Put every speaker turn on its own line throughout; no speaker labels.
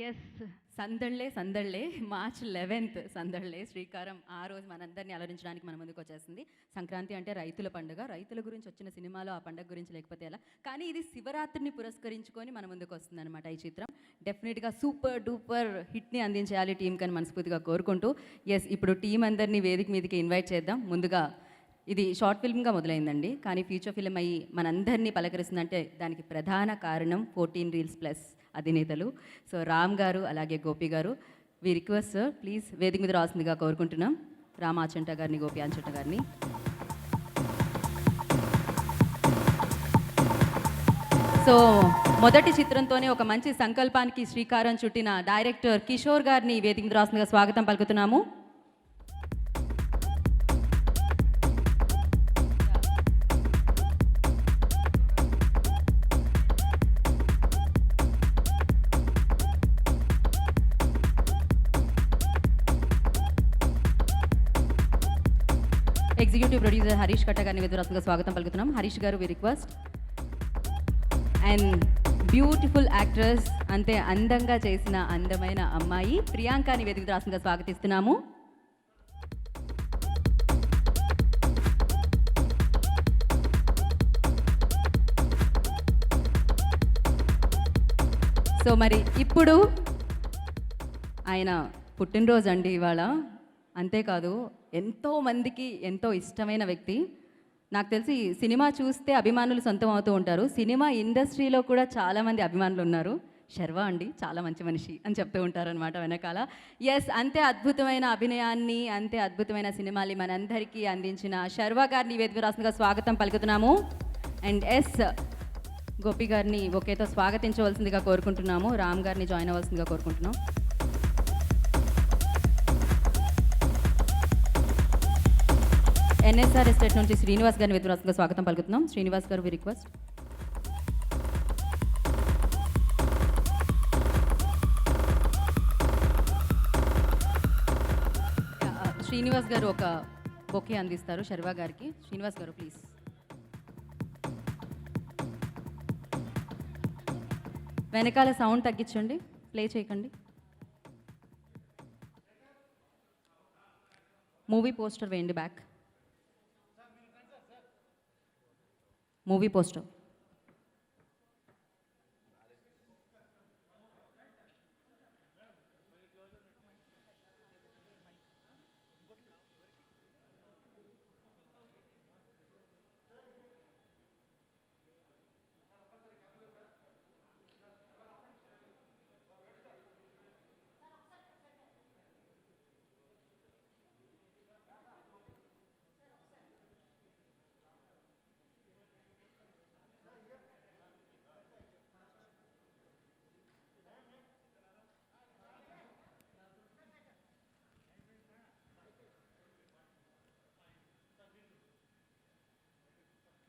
Yes సందళ్ళే సందళ్ళే March 11th సందళ్ళే శ్రీకారం ఆ రోజు మనందరినీ అలరించడానికి మన ముందుకు వచ్చేసింది. సంక్రాంతి అంటే రైతుల పండుగ, రైతుల గురించి వచ్చిన సినిమాలో ఆ పండుగ గురించి లేకపోతే ఎలా, కానీ ఇది శివరాత్రిని పురస్కరించుకొని మన ముందుకు వస్తుంది అనమాట. ఈ చిత్రం డెఫినెట్గా సూపర్ డూపర్ హిట్ని అందించాలి టీం కని మనస్ఫూర్తిగా కోరుకుంటూ, ఎస్ ఇప్పుడు టీం అందరినీ వేదిక మీదకి ఇన్వైట్ చేద్దాం. ముందుగా ఇది షార్ట్ ఫిల్మ్గా మొదలైందండి, కానీ ఫీచర్ ఫిల్మ్ అయ్యి మనందరినీ పలకరిస్తుందంటే దానికి ప్రధాన కారణం 14 Reels Plus అధినేతలు. సో రామ్ గారు అలాగే గోపి గారు, వి రిక్వెస్ట్ సార్ ప్లీజ్ వేదిక మీద రాసిందిగా కోరుకుంటున్నాం. రామ్ ఆచంట గారిని, గోపి ఆచంట గారిని. సో మొదటి చిత్రంతోనే ఒక మంచి సంకల్పానికి శ్రీకారం చుట్టిన డైరెక్టర్ కిషోర్ గారిని వేదిక మీద రాసిందిగా స్వాగతం పలుకుతున్నాము. ఎగ్జిక్యూటివ్ ప్రొడ్యూసర్ హరీష్ కట్ట గారిని వేదికగా స్వాగతం పలుకుతున్నాం. హరీష్ గారు we request. And beautiful actress, అంతే అందంగా చేసిన అందమైన అమ్మాయి ప్రియాంకని వేదిక రాష్ట్రంగా స్వాగతిస్తున్నాము. సో మరి ఇప్పుడు ఆయన పుట్టినరోజు అండి ఇవాళ. అంతేకాదు ఎంతో మందికి ఎంతో ఇష్టమైన వ్యక్తి. నాకు తెలిసి సినిమా చూస్తే అభిమానులు సొంతం అవుతూ ఉంటారు, సినిమా ఇండస్ట్రీలో కూడా చాలామంది అభిమానులు ఉన్నారు. శర్వా అండి చాలా మంచి మనిషి అని చెప్తూ ఉంటారనమాట వెనకాల. ఎస్, అంతే అద్భుతమైన అభినయాన్ని, అంతే అద్భుతమైన సినిమాని మనందరికీ అందించిన శర్వా గారిని వేదిక రాష్ట్రంగా స్వాగతం పలుకుతున్నాము. అండ్ ఎస్, గోపి గారిని ఒకేతో స్వాగతించవలసిందిగా కోరుకుంటున్నాము. రామ్ గారిని జాయిన్ అవ్వాల్సిందిగా కోరుకుంటున్నాం. ఎన్ఎస్ఆర్ ఎస్టేట్ నుంచి శ్రీనివాస్ గారిని వేదికగా స్వాగతం పలుకుతున్నాం. శ్రీనివాస్ గారు వి రిక్వెస్ట్. శ్రీనివాస్ గారు ఒక బొకే అందిస్తారు శర్వా గారికి. శ్రీనివాస్ గారు ప్లీజ్. వెనకాల సౌండ్ తగ్గించండి, ప్లే చేయకండి. మూవీ పోస్టర్ వేయండి, బ్యాక్ మూవీ పోస్టర్.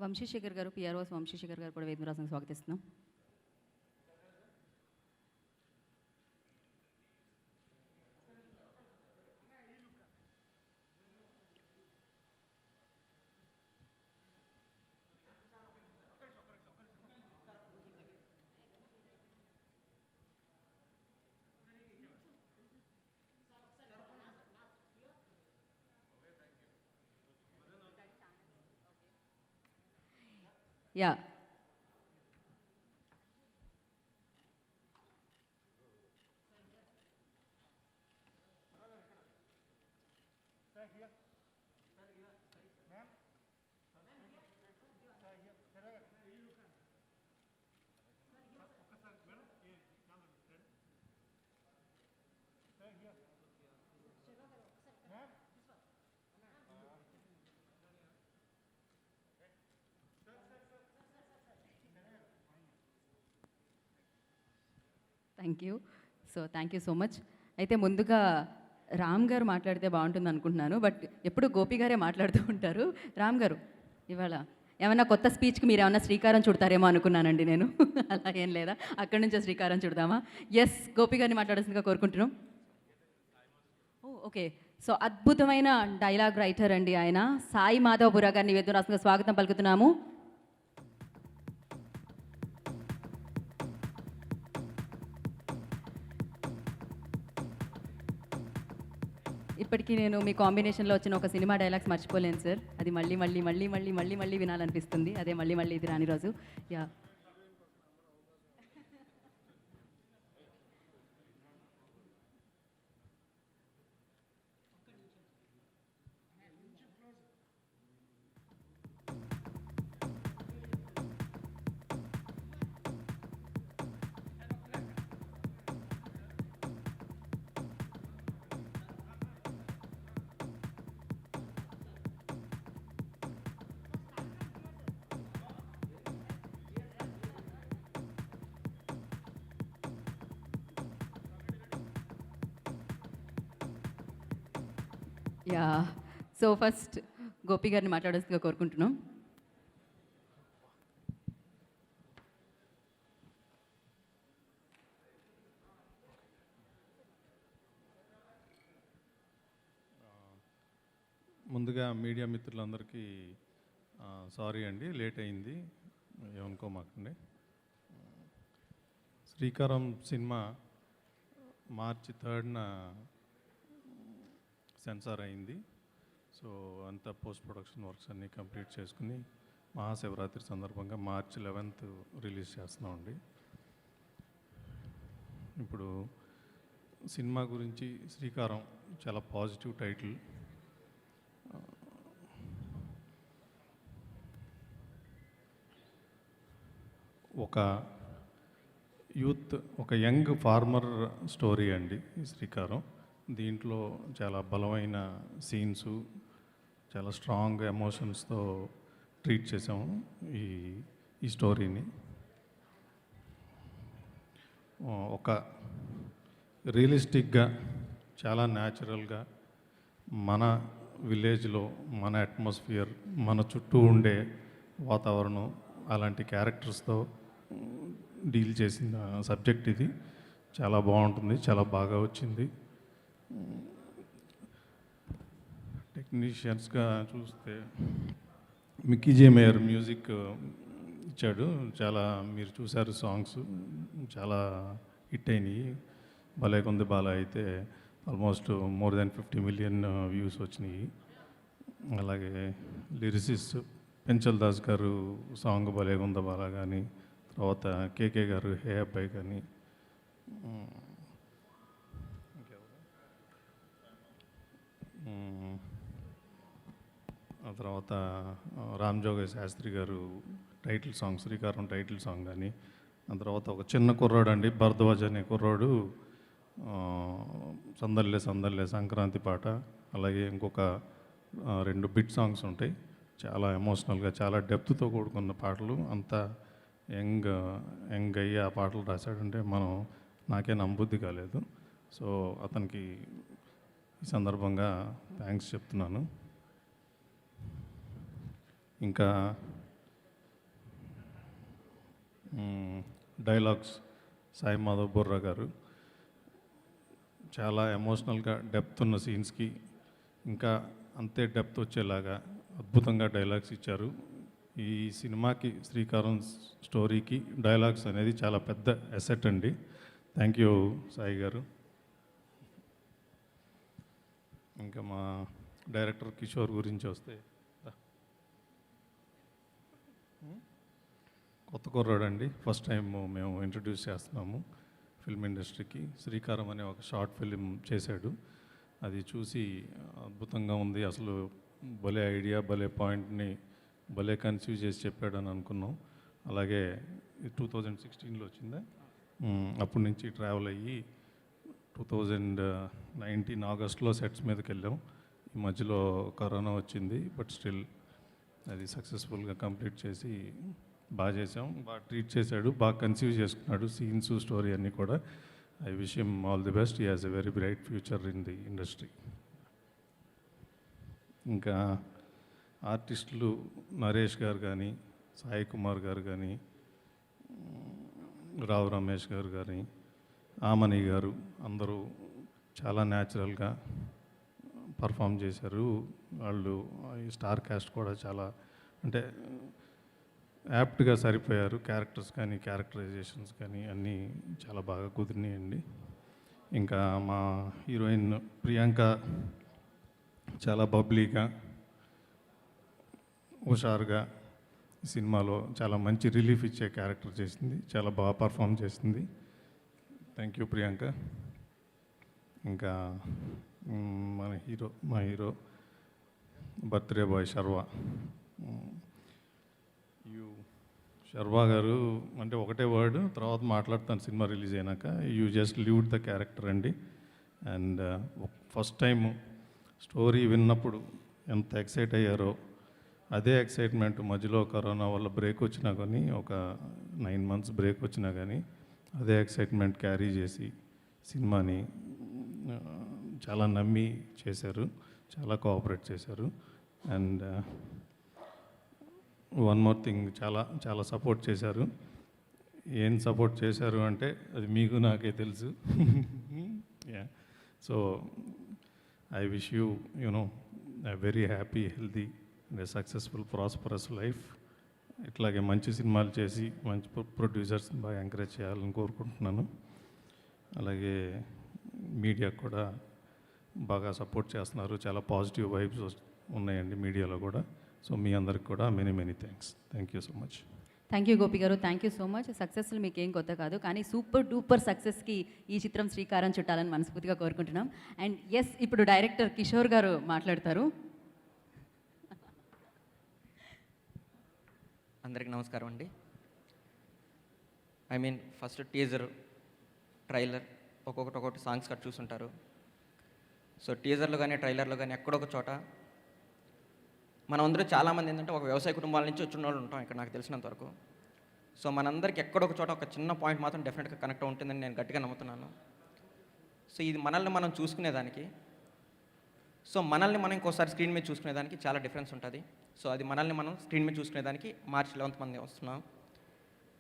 వంశీశేఖర్ గారు, పిఆర్ఓస్ వంశీశేఖర్ గారు కూడా వేదిక రాష్ట్రంగా స్వాగతిస్తున్నాం. Yeah, thank you. So thank you so much. అయితే ముందుగా రామ్ గారు మాట్లాడితే బాగుంటుంది అనుకుంటున్నాను, బట్ ఎప్పుడు గోపి గారే మాట్లాడుతూ ఉంటారు. రామ్ గారు ఇవాళ ఏమన్నా కొత్త స్పీచ్కి మీరు ఏమన్నా శ్రీకారం చుడతారేమో అనుకున్నానండి నేను. అలా ఏం లేదా, అక్కడి నుంచే శ్రీకారం చుడదామా? ఎస్, గోపి గారిని మాట్లాడాల్సిందిగా కోరుకుంటున్నాం. ఓకే, సో అద్భుతమైన డైలాగ్ రైటర్ అండి ఆయన. సాయి మాధవపుర గారిని వేదిక రాష్ట్రంగా స్వాగతం పలుకుతున్నాము. ఇప్పటికీ నేను మీ కాంబినేషన్లో వచ్చిన ఒక సినిమా డైలాగ్స్ మర్చిపోలేను సార్. అది మళ్ళీ మళ్ళీ మళ్ళీ మళ్ళీ మళ్ళీ మళ్ళీ వినాలనిపిస్తుంది. అదే మళ్ళీ మళ్ళీ ఇది రాని రోజు. Yeah. Yeah. So first Gopi గారిని మాట్లాడాల్సిందిగా కోరుకుంటున్నాం.
ముందుగా మీడియా మిత్రులందరికీ సారీ అండి, లేట్ అయింది, ఏమనుకోమాకండి. శ్రీకారం సినిమా మార్చి 3rd సెన్సార్ అయింది. సో అంతా పోస్ట్ ప్రొడక్షన్ వర్క్స్ అన్నీ కంప్లీట్ చేసుకుని మహాశివరాత్రి సందర్భంగా మార్చి 11th రిలీజ్ చేస్తున్నామండి. ఇప్పుడు సినిమా గురించి శ్రీకారం చాలా పాజిటివ్ టైటిల్. ఒక యూత్, ఒక యంగ్ ఫార్మర్ స్టోరీ అండి ఈ శ్రీకారం. దీంట్లో చాలా బలమైన సీన్స్, చాలా స్ట్రాంగ్ ఎమోషన్స్తో ట్రీట్ చేసాము ఈ స్టోరీని. ఒక రియలిస్టిక్గా, చాలా న్యాచురల్గా మన విలేజ్లో మన అట్మాస్ఫియర్, మన చుట్టూ ఉండే వాతావరణం, అలాంటి క్యారెక్టర్స్తో డీల్ చేసిన సబ్జెక్ట్ ఇది. చాలా బాగుంటుంది, చాలా బాగా వచ్చింది. టెక్నీషియన్స్గా చూస్తే మిక్కీ జే మేయర్ మ్యూజిక్ ఇచ్చాడు. చాలా మీరు చూశారు, సాంగ్స్ చాలా హిట్ అయినాయి. భలే కొంది బాలా అయితే almost more than 50 million views వచ్చినాయి. అలాగే లిరిసిస్ట్ పెంచల్ దాస్ గారు సాంగ్ భలే కొంద బాలా కానీ, తర్వాత కేకే గారు హే అబ్బాయి కానీ, ఆ తర్వాత రామ్జోగయ్య శాస్త్రి గారు టైటిల్ సాంగ్, శ్రీకారం టైటిల్ సాంగ్ కానీ, ఆ తర్వాత ఒక చిన్న కుర్రాడు అండి, భరద్వాజ్ అనే కుర్రాడు సందల్లే సందల్లే సంక్రాంతి పాట, అలాగే ఇంకొక 2 బిట్ సాంగ్స్ ఉంటాయి. చాలా ఎమోషనల్గా, చాలా డెప్త్తో కూడుకున్న పాటలు. అంతా యంగ్ అయ్యి ఆ పాటలు రాశాడంటే నాకే నమ్మబుద్ధి కాలేదు. సో అతనికి ఈ సందర్భంగా థ్యాంక్స్ చెప్తున్నాను. ఇంకా డైలాగ్స్ సాయి మాధవ్ బొర్రా గారు చాలా ఎమోషనల్గా డెప్త్ ఉన్న సీన్స్కి ఇంకా అంతే డెప్త్ వచ్చేలాగా అద్భుతంగా డైలాగ్స్ ఇచ్చారు. ఈ సినిమాకి, శ్రీకారం స్టోరీకి డైలాగ్స్ అనేది చాలా పెద్ద అసెట్ అండి. థ్యాంక్ యూ సాయి గారు. ఇంకా మా డైరెక్టర్ కిషోర్ గురించి వస్తే, కొత్త కుర్రాడండి, ఫస్ట్ టైం మేము ఇంట్రడ్యూస్ చేస్తున్నాము ఫిల్మ్ ఇండస్ట్రీకి. శ్రీకారం అనే ఒక షార్ట్ ఫిలిం చేశాడు. అది చూసి అద్భుతంగా ఉంది, అసలు భలే ఐడియా, భలే పాయింట్ని భలే కన్సీవ్ చేసి చెప్పాడని అనుకున్నాం. అలాగే 2016లో వచ్చిందా, అప్పటి నుంచి ట్రావెల్ అయ్యి 2019 ఆగస్ట్లో సెట్స్ మీదకి వెళ్ళాం. ఈ మధ్యలో కరోనా వచ్చింది, బట్ స్టిల్ అది సక్సెస్ఫుల్గా కంప్లీట్ చేసి బాగా చేసాం. బాగా ట్రీట్ చేశాడు, బాగా కన్సీవ్ చేసుకున్నాడు సీన్స్, స్టోరీ అన్నీ కూడా. I wish him all the best. He has a very bright future in the industry. ఇంకా ఆర్టిస్టులు నరేష్ గారు కానీ, సాయి కుమార్ గారు కానీ, రావు రమేష్ గారు కానీ, ఆమని గారు, అందరూ చాలా న్యాచురల్గా పర్ఫామ్ చేశారు. వాళ్ళు ఈ స్టార్ కాస్ట్ కూడా చాలా అంటే యాప్ట్గా సరిపోయారు. క్యారెక్టర్స్ కానీ, క్యారెక్టరైజేషన్స్ కానీ అన్నీ చాలా బాగా కుదిరినాయండి. ఇంకా మా హీరోయిన్ ప్రియాంక చాలా బబ్లీగా హుషారుగా ఈ సినిమాలో చాలా మంచి రిలీఫ్ ఇచ్చే క్యారెక్టర్ చేసింది. చాలా బాగా పర్ఫామ్ చేసింది. Thank you Priyanka. ఇంకా మా hero birthday boy Sharwa. Sharwa గారు అంటే ఒకటే వర్డ్, తర్వాత మాట్లాడతాను సినిమా రిలీజ్ అయినాక. You just lived the character అండి. అండ్ ఫస్ట్ టైం స్టోరీ విన్నప్పుడు ఎంత ఎక్సైట్ అయ్యారో అదే ఎక్సైట్మెంట్ మధ్యలో కరోనా వల్ల బ్రేక్ వచ్చినా కానీ, ఒక 9 months బ్రేక్ వచ్చినా కానీ అదే ఎక్సైట్మెంట్ క్యారీ చేసి సినిమాని చాలా నమ్మి చేశారు. చాలా కోఆపరేట్ చేశారు. అండ్ వన్ మోర్ థింగ్, చాలా సపోర్ట్ చేశారు. ఏం సపోర్ట్ చేశారు అంటే అది మీకు నాకే తెలుసు. Yeah, so I wish you you know a very happy, healthy and a successful prosperous life. ఇట్లాగే మంచి సినిమాలు చేసి మంచి ప్రొడ్యూసర్స్ బాగా ఎంకరేజ్ చేయాలని కోరుకుంటున్నాను. అలాగే మీడియా కూడా బాగా సపోర్ట్ చేస్తున్నారు. చాలా పాజిటివ్ వైబ్స్ ఉన్నాయండి మీడియాలో కూడా. సో మీ అందరికి కూడా many thanks. Thank you so much.
Thank you Gopi గారు, thank you so much. Successful మీకు ఏం కొత్త కాదు, కానీ సూపర్ డూపర్ సక్సెస్కి ఈ చిత్రం శ్రీకారం చుట్టాలని మనస్ఫూర్తిగా కోరుకుంటున్నాం. అండ్ ఎస్, ఇప్పుడు డైరెక్టర్ కిషోర్ గారు మాట్లాడతారు.
అందరికీ నమస్కారం అండి. ఫస్ట్ టీజర్, ట్రైలర్ ఒక్కొక్కటి సాంగ్స్ కట్ చూసుంటారు. సో టీజర్లో కానీ ట్రైలర్లో కానీ ఎక్కడొక చోట మనం అందరూ చాలామంది ఏంటంటే ఒక వ్యవసాయ కుటుంబాల నుంచి వచ్చిన వాళ్ళు ఉంటాం ఇక్కడ, నాకు తెలిసినంత వరకు. సో మనందరికీ ఎక్కడొక చోట ఒక చిన్న పాయింట్ మాత్రం డెఫినెట్గా కనెక్ట్ ఉంటుందని నేను గట్టిగా నమ్ముతున్నాను. సో ఇది మనల్ని మనం చూసుకునేదానికి, సో మనల్ని మనం ఇంకోసారి స్క్రీన్ మీద చూసుకునేదానికి చాలా డిఫరెన్స్ ఉంటుంది. సో అది మనల్ని మనం స్క్రీన్ మీద చూసుకునేదానికి March 11th మంది వస్తున్నాం.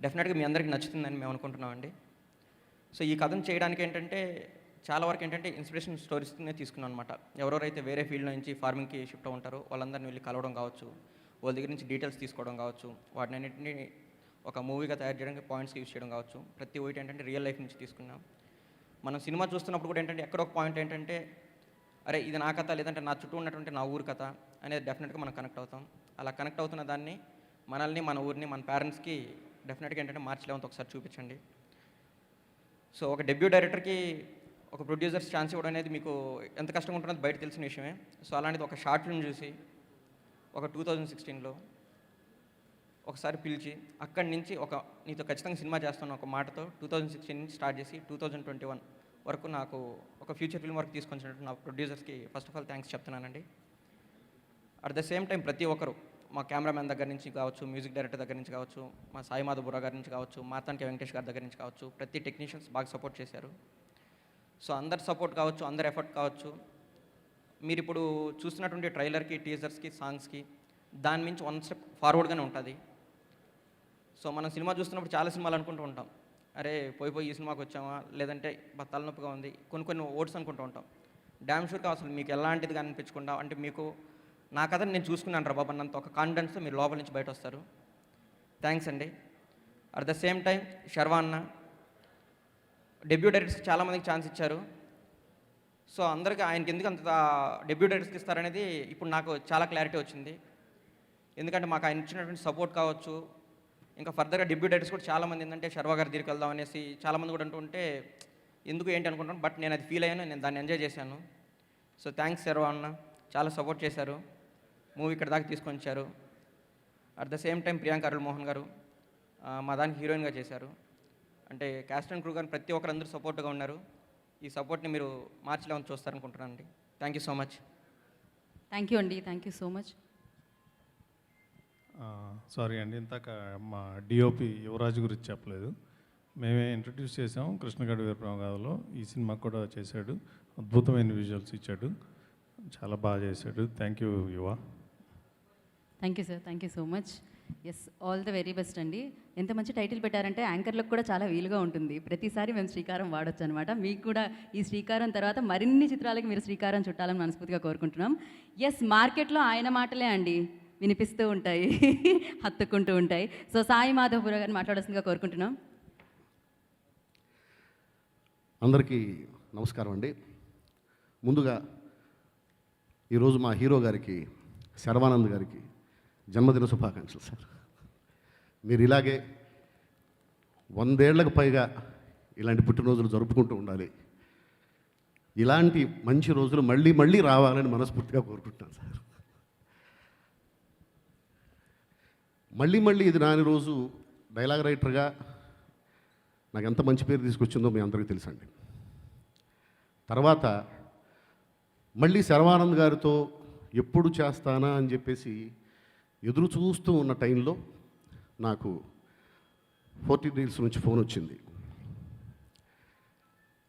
డెఫినెట్గా మీ అందరికీ నచ్చుతుందని మేము అనుకుంటున్నామండి. సో ఈ కథను చేయడానికి ఏంటంటే చాలా వరకు ఏంటంటే ఇన్స్పిరేషన్ స్టోరీస్నే తీసుకున్నాం అనమాట. ఎవరెవరైతే వేరే ఫీల్డ్ నుంచి ఫార్మింగ్కి షిఫ్ట్ ఉంటారో వాళ్ళందరినీ వెళ్ళి కలవడం కావచ్చు, వాళ్ళ దగ్గర నుంచి డీటెయిల్స్ తీసుకోవడం కావచ్చు, వాటిని అన్నింటినీ ఒక మూవీగా తయారు చేయడానికి పాయింట్స్కి యూజ్ చేయడం కావచ్చు. ప్రతి ఒక్కటి ఏంటంటే రియల్ లైఫ్ నుంచి తీసుకున్నాం. మనం సినిమా చూస్తున్నప్పుడు కూడా ఏంటంటే ఎక్కడో ఒక పాయింట్ ఏంటంటే అరే ఇది నా కథ, లేదంటే నా చుట్టూ ఉన్నటువంటి నా ఊరు కథ అనేది డెఫినెట్గా మనం కనెక్ట్ అవుతాం. అలా కనెక్ట్ అవుతున్న దాన్ని మనల్ని, మన ఊరిని, మన పేరెంట్స్కి డెఫినెట్గా ఏంటంటే March 11th ఒకసారి చూపించండి. సో ఒక డెబ్యూ డైరెక్టర్కి ఒక ప్రొడ్యూసర్స్ ఛాన్స్ ఇవ్వడం అనేది మీకు ఎంత కష్టంగా ఉంటున్నది బయట తెలిసిన విషయమే. సో అలాంటిది ఒక షార్ట్ ఫిల్మ్ చూసి ఒక 2016లో ఒకసారి పిలిచి అక్కడి నుంచి నీతో ఖచ్చితంగా సినిమా చేస్తాను ఒక మాటతో 2016 నుంచి స్టార్ట్ చేసి 2021 వరకు నాకు ఒక ఫ్యూచర్ ఫిల్మ్ వరకు తీసుకొచ్చినట్టు నా ప్రొడ్యూసర్స్కి ఫస్ట్ ఆఫ్ ఆల్ థ్యాంక్స్ చెప్తున్నానండి. అట్ ద సేమ్ టైం ప్రతి ఒక్కరు, మా కెమెరామ్యాన్ దగ్గర నుంచి కావచ్చు, మ్యూజిక్ డైరెక్టర్ దగ్గర నుంచి కావచ్చు, మా సాయి మాధవపుర గారి నుంచి కావచ్చు, మార్తాంకి వెంకటేష్ గారి దగ్గర నుంచి కావచ్చు, ప్రతి టెక్నీషియన్స్ బాగా సపోర్ట్ చేశారు. సో అందరి సపోర్ట్ కావచ్చు, అందరి ఎఫర్ట్ కావచ్చు, మీరు ఇప్పుడు చూస్తున్నటువంటి ట్రైలర్కి, టీజర్స్కి, సాంగ్స్కి దాని నుంచి 1 step ఫార్వర్డ్గానే ఉంటుంది. సో మనం సినిమా చూస్తున్నప్పుడు చాలా సినిమాలు అనుకుంటూ ఉంటాం, అరే పోయి ఈ సినిమాకి వచ్చామా, లేదంటే తలనొప్పిగా ఉంది, కొన్ని ఓట్స్ అనుకుంటూ ఉంటాం. డ్యామ్ షూర్గా అసలు మీకు ఎలాంటిది కానీ అనిపించకుండా, అంటే మీకు నా కథని నేను చూసుకున్నాను రా బాబు అన్నంత ఒక కాన్ఫిడెన్స్తో మీరు లోపల నుంచి బయట వస్తారు. థ్యాంక్స్ అండి. At the same time Sharwa అన్న డెబ్యూ డైరెక్టర్స్కి చాలామందికి ఛాన్స్ ఇచ్చారు. సో అందరికీ ఆయనకి ఎందుకు అంత డెబ్యూ డైరెక్టర్స్కి ఇస్తారనేది ఇప్పుడు నాకు చాలా క్లారిటీ వచ్చింది. ఎందుకంటే మాకు ఆయన ఇచ్చినటువంటి సపోర్ట్ కావచ్చు, ఇంకా ఫర్దర్గా డెబ్యూ డైరెక్టర్స్ కూడా చాలామంది ఏంటంటే శర్వా గారి దగ్గరికి వెళ్దాం అనేసి చాలామంది కూడా అంటుంటే ఎందుకు ఏంటి అనుకుంటాను, బట్ నేను అది ఫీల్ అయ్యాను, నేను దాన్ని ఎంజాయ్ చేశాను. సో థ్యాంక్స్ శర్వా అన్న, చాలా సపోర్ట్ చేశారు, మూవీ ఇక్కడ దాకా తీసుకొని వచ్చారు. At the same time Priyanka Arul Mohan గారు మా దానికి హీరోయిన్గా చేశారు. అంటే క్యాస్ట్ అండ్ క్రూ కానీ ప్రతి ఒక్కరు అందరూ సపోర్ట్గా ఉన్నారు. ఈ సపోర్ట్ని మీరు March 11th చూస్తారనుకుంటున్నాను అండి. Thank you so much.
Thank you అండి, thank you so much.
Sorry అండి, ఇందాక మా డిఓపి యువరాజు గురించి చెప్పలేదు. మేమే ఇంట్రడ్యూస్ చేసాం కృష్ణగడ్డ వీరప్రగాథలో. ఈ సినిమా కూడా చేశాడు, అద్భుతమైన విజువల్స్ ఇచ్చాడు, చాలా బాగా చేశాడు. Thank you Yuva.
Thank you sir, thank you so much. Yes, all the very best అండి. ఎంత మంచి టైటిల్ పెట్టారంటే యాంకర్లకు కూడా చాలా వీలుగా ఉంటుంది. ప్రతిసారి మేము శ్రీకారం వాడొచ్చు అనమాట. మీకు కూడా ఈ శ్రీకారం తర్వాత మరిన్ని చిత్రాలకి మీరు శ్రీకారం చుట్టాలని మనస్ఫూర్తిగా కోరుకుంటున్నాం. ఎస్, మార్కెట్లో ఆయన మాటలే అండి వినిపిస్తూ ఉంటాయి, హత్తుకుంటూ ఉంటాయి. సో సాయి మాధవపుర గారిని మాట్లాడాల్సిందిగా కోరుకుంటున్నాం.
అందరికీ నమస్కారం అండి. ముందుగా ఈరోజు మా హీరో గారికి, శర్వానంద్ గారికి జన్మదిన శుభాకాంక్షలు సార్. మీరు ఇలాగే 100 ఏళ్లకు పైగా ఇలాంటి పుట్టినరోజులు జరుపుకుంటూ ఉండాలి. ఇలాంటి మంచి రోజులు మళ్ళీ మళ్ళీ రావాలని మనస్ఫూర్తిగా కోరుకుంటున్నాను సార్. మళ్ళీ మళ్ళీ ఇది నాని రోజు డైలాగ్ రైటర్గా నాకు ఎంత మంచి పేరు తీసుకొచ్చిందో మీ అందరికీ తెలుసండి. తర్వాత మళ్ళీ శర్వానంద్ గారితో ఎప్పుడు చేస్తానా అని చెప్పేసి ఎదురు చూస్తూ ఉన్న టైంలో నాకు 40 డీల్స్ నుంచి ఫోన్ వచ్చింది.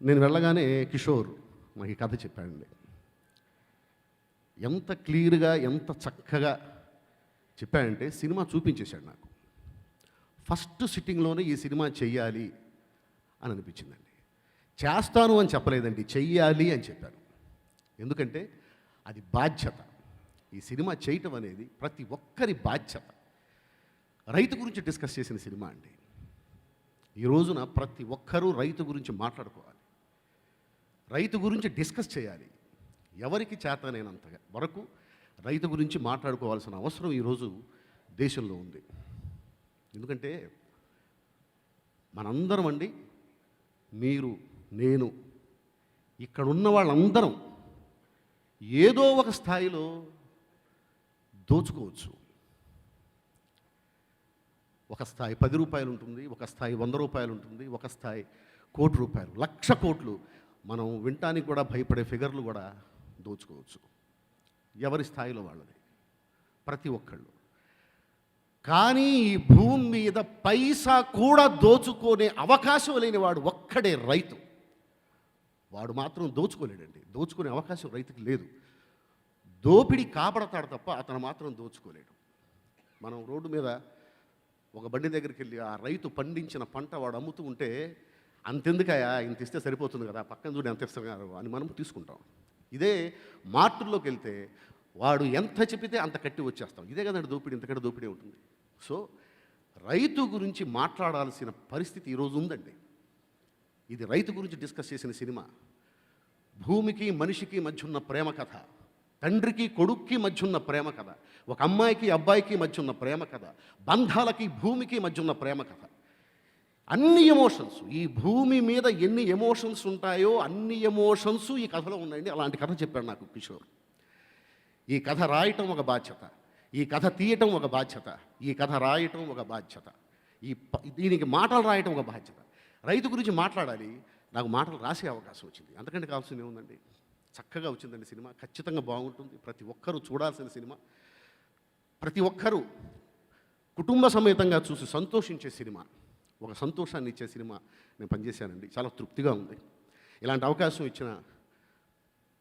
నేను వెళ్ళగానే కిషోర్ నాకు ఈ కథ చెప్పాడండి. ఎంత క్లియర్గా ఎంత చక్కగా చెప్పాడంటే సినిమా చూపించేశాడు నాకు. ఫస్ట్ సిట్టింగ్లోనే ఈ సినిమా చెయ్యాలి అని అనిపించిందండి. చేస్తాను అని చెప్పలేదండి, చెయ్యాలి అని చెప్పాను. ఎందుకంటే అది బాధ్యత. ఈ సినిమా చేయటం అనేది ప్రతి ఒక్కరి బాధ్యత. రైతు గురించి డిస్కస్ చేసిన సినిమా అండి. ఈ రోజున ప్రతి ఒక్కరూ రైతు గురించి మాట్లాడుకోవాలి, రైతు గురించి డిస్కస్ చేయాలి. ఎవరికి చేతనైనంతగా వరకు రైతు గురించి మాట్లాడుకోవాల్సిన అవసరం ఈరోజు దేశంలో ఉంది. ఎందుకంటే మనందరం అండి, మీరు, నేను, ఇక్కడున్న వాళ్ళందరం ఏదో ఒక స్థాయిలో దోచుకోవచ్చు. ఒక స్థాయి 10 రూపాయలు ఉంటుంది, ఒక స్థాయి 100 రూపాయలు ఉంటుంది, ఒక స్థాయి 1 కోటి రూపాయలు, 1,00,000 కోట్లు, మనం వినటానికి కూడా భయపడే ఫిగర్లు కూడా దోచుకోవచ్చు. ఎవరి స్థాయిలో వాళ్ళది, ప్రతి ఒక్కళ్ళు. కానీ ఈ భూమి మీద పైసా కూడా దోచుకునే అవకాశం లేని వాడు ఒక్కడే రైతు. వాడు మాత్రం దోచుకోలేడండి. దోచుకునే అవకాశం రైతుకి లేదు. దోపిడీ కాపాడతాడు తప్ప అతను మాత్రం దోచుకోలేడు. మనం రోడ్డు మీద ఒక బండి దగ్గరికి వెళ్ళి ఆ రైతు పండించిన పంట వాడు అమ్ముతూ ఉంటే అంతెందుకయా, ఇంత ఇస్తే సరిపోతుంది కదా, పక్కన చూడు ఎంత ఇస్తున్నారు అని మనం తీసుకుంటాం. ఇదే మార్టుల్లోకి వెళ్తే వాడు ఎంత చెప్పితే అంత కట్టి వచ్చేస్తాం. ఇదే కదండి దోపిడీ, ఇంతకంటే దోపిడీ ఉంటుంది. సో రైతు గురించి మాట్లాడాల్సిన పరిస్థితి ఈరోజు ఉందండి. ఇది రైతు గురించి డిస్కస్ చేసిన సినిమా. భూమికి మనిషికి మధ్య ఉన్న ప్రేమ కథ, తండ్రికి కొడుక్కి మధ్య ఉన్న ప్రేమ కథ, ఒక అమ్మాయికి అబ్బాయికి మధ్య ఉన్న ప్రేమ కథ, బంధాలకి భూమికి మధ్య ఉన్న ప్రేమ కథ. అన్ని ఎమోషన్స్, ఈ భూమి మీద ఎన్ని ఎమోషన్స్ ఉంటాయో అన్ని ఎమోషన్స్ ఈ కథలో ఉన్నాయండి. అలాంటి కథ చెప్పాడు నాకు కిషోర్. ఈ కథ రాయటం ఒక బాధ్యత, ఈ కథ తీయటం ఒక బాధ్యత, ఈ కథ రాయటం ఒక బాధ్యత, దీనికి మాటలు రాయటం ఒక బాధ్యత. రైతు గురించి మాట్లాడాలి, నాకు మాటలు రాసే అవకాశం వచ్చింది. అంతకంటే కావాల్సింది ఏముందండి. చక్కగా వచ్చిందండి సినిమా, ఖచ్చితంగా బాగుంటుంది. ప్రతి ఒక్కరూ చూడాల్సిన సినిమా, ప్రతి ఒక్కరూ కుటుంబ సమేతంగా చూసి సంతోషించే సినిమా, ఒక సంతోషాన్ని ఇచ్చే సినిమా నేను పనిచేశానండి. చాలా తృప్తిగా ఉంది. ఇలాంటి అవకాశం ఇచ్చిన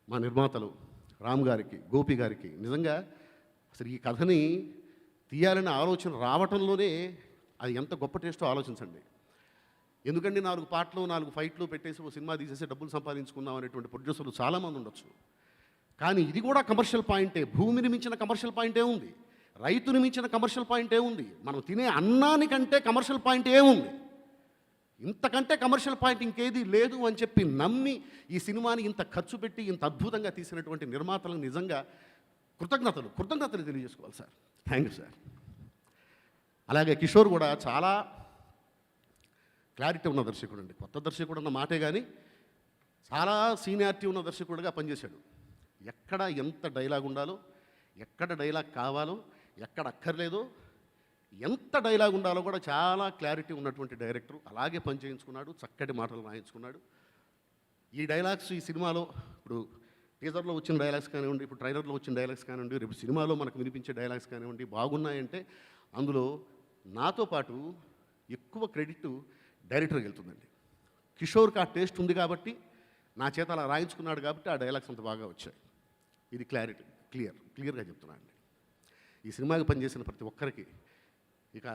మా నిర్మాతలు రామ్ గారికి, గోపి గారికి నిజంగా అసలు ఈ కథని తీయాలనే ఆలోచన రావటంలోనే అది ఎంత గొప్ప టేస్టో ఆలోచించండి. ఎందుకంటే 4 పాటలు 4 ఫైట్లు పెట్టేసి ఓ సినిమా తీసేసి డబ్బులు సంపాదించుకుందాం అనేటువంటి ప్రొడ్యూసర్లు చాలామంది ఉండొచ్చు. కానీ ఇది కూడా కమర్షియల్ పాయింటే. భూమిని మించిన కమర్షియల్ పాయింట్ ఏముంది? రైతుని మించిన కమర్షియల్ పాయింట్ ఏముంది? మనం తినే అన్నానికంటే కమర్షియల్ పాయింట్ ఏముంది? ఇంతకంటే కమర్షియల్ పాయింట్ ఇంకేది లేదు అని చెప్పి నమ్మి ఈ సినిమాని ఇంత ఖర్చు పెట్టి ఇంత అద్భుతంగా తీసినటువంటి నిర్మాతలకు నిజంగా కృతజ్ఞతలు తెలియజేసుకోవాలి సార్. Thank you sir. అలాగే కిషోర్ కూడా చాలా క్లారిటీ ఉన్న దర్శకుడు అండి. కొత్త దర్శకుడు అన్న మాటే కానీ చాలా సీనియారిటీ ఉన్న దర్శకుడిగా పనిచేశాడు. ఎక్కడ ఎంత డైలాగ్ ఉండాలో, ఎక్కడ డైలాగ్ కావాలో, ఎక్కడ అక్కర్లేదో, ఎంత డైలాగ్ ఉండాలో కూడా చాలా క్లారిటీ ఉన్నటువంటి డైరెక్టర్. అలాగే పనిచేయించుకున్నాడు, చక్కటి మాటలు రాయించుకున్నాడు. ఈ డైలాగ్స్ ఈ సినిమాలో ఇప్పుడు టీజర్లో వచ్చిన డైలాగ్స్ కానివ్వండి, ఇప్పుడు ట్రైలర్లో వచ్చిన డైలాగ్స్ కానివ్వండి, రేపు సినిమాలో మనకు వినిపించే డైలాగ్స్ కానివ్వండి బాగున్నాయంటే అందులో నాతో పాటు ఎక్కువ క్రెడిట్ డైరెక్టర్కి వెళ్తుందండి. కిషోర్కి ఆ టేస్ట్ ఉంది కాబట్టి, నా చేత అలా రాయించుకున్నాడు కాబట్టి ఆ డైలాగ్స్ అంత బాగా వచ్చాయి. ఇది క్లియర్గా చెప్తున్నాను అండి. ఈ సినిమాకి పనిచేసిన ప్రతి ఒక్కరికి, ఇక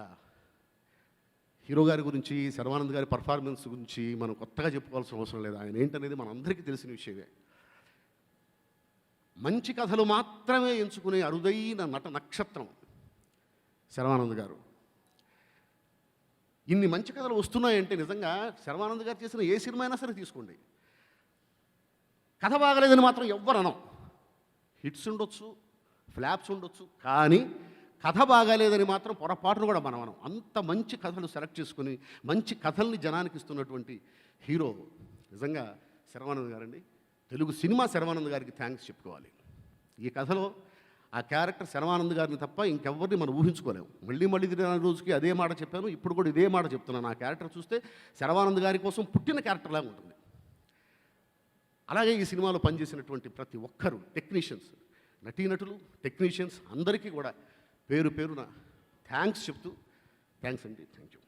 హీరో గారి గురించి, శర్వానంద్ గారి పర్ఫార్మెన్స్ గురించి మనం కొత్తగా చెప్పుకోవాల్సిన అవసరం లేదు. ఆయన ఏంటనేది మనందరికీ తెలిసిన విషయమే. మంచి కథలు మాత్రమే ఎంచుకునే అరుదైన నట నక్షత్రం శర్వానంద్ గారు. ఇన్ని మంచి కథలు వస్తున్నాయంటే నిజంగా శర్వానంద్ గారు చేసిన ఏ సినిమా అయినా సరే తీసుకోండి, కథ బాగలేదని మాత్రం ఎవ్వరు అనం. హిట్స్ ఉండొచ్చు, ఫ్లాప్స్ ఉండొచ్చు, కానీ కథ బాగాలేదని మాత్రం పొరపాటును కూడా మనం అంత మంచి కథలు సెలెక్ట్ చేసుకుని మంచి కథల్ని జనానికి ఇస్తున్నటువంటి హీరో నిజంగా శర్వానంద్ గారండి. తెలుగు సినిమా శర్వానంద్ గారికి థ్యాంక్స్ చెప్పుకోవాలి. ఈ కథలో ఆ క్యారెక్టర్ శర్వానంద్ గారిని తప్ప ఇంకెవ్వరిని మనం ఊహించుకోలేము. మళ్ళీ మళ్ళీ తిరిగిన రోజుకి అదే మాట చెప్పాను, ఇప్పుడు కూడా ఇదే మాట చెప్తున్నాను. ఆ క్యారెక్టర్ చూస్తే శర్వానంద్ గారి కోసం పుట్టిన క్యారెక్టర్ లాగా ఉంటుంది. అలాగే ఈ సినిమాలో పనిచేసినటువంటి ప్రతి ఒక్కరు టెక్నీషియన్స్, నటీనటులు, టెక్నీషియన్స్ అందరికీ కూడా పేరు పేరున థ్యాంక్స్ చెప్తూ థ్యాంక్స్ అండి, thank you.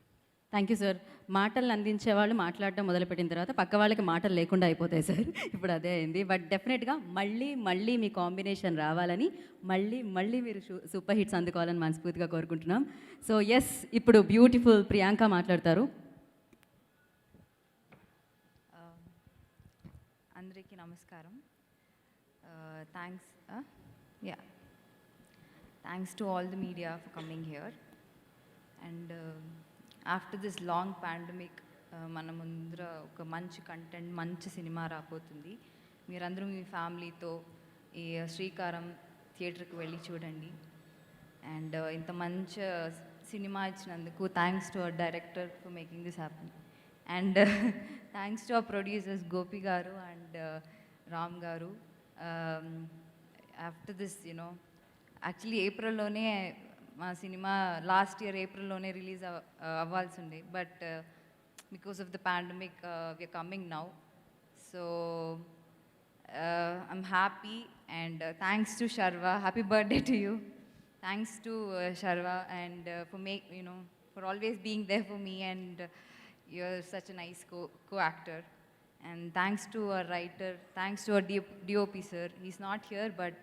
Thank you sir. మాటలు అందించే వాళ్ళు మాట్లాడడం మొదలుపెట్టిన తర్వాత పక్క వాళ్ళకి మాటలు లేకుండా అయిపోతాయి సార్. ఇప్పుడు అదే అయింది. బట్ డెఫినెట్గా మళ్ళీ మళ్ళీ మీ కాంబినేషన్ రావాలని, మళ్ళీ మళ్ళీ మీరు సూపర్ హిట్స్ అందుకోవాలని మనస్ఫూర్తిగా కోరుకుంటున్నాం. సో ఎస్, ఇప్పుడు బ్యూటిఫుల్ ప్రియాంక మాట్లాడతారు.
అందరికీ నమస్కారం. Thanks thanks to all the media for coming here. And after this long pandemic మన ముందర ఒక మంచి కంటెంట్, మంచి సినిమా రాబోతుంది. మీరందరూ మీ ఫ్యామిలీతో ఈ శ్రీకారం థియేటర్కి వెళ్ళి చూడండి. అండ్ ఇంత మంచి సినిమా ఇచ్చినందుకు thanks to our director for making this happen. And thanks to our producers Gopi గారు అండ్ రామ్ గారు. ఆఫ్టర్ దిస్ యాక్చువల్లీ ఏప్రిల్లోనే మా సినిమా లాస్ట్ ఇయర్ ఏప్రిల్లోనే రిలీజ్ అవ్వాల్సి ఉండే, but because of the pandemic we're coming now. So I'm happy and thanks to Sharwa. Happy birthday to you. Thanks to Sharwa and for always being there for me, and you're such a nice co-actor. And thanks to our writer, thanks to our DOP sir. He's not here, but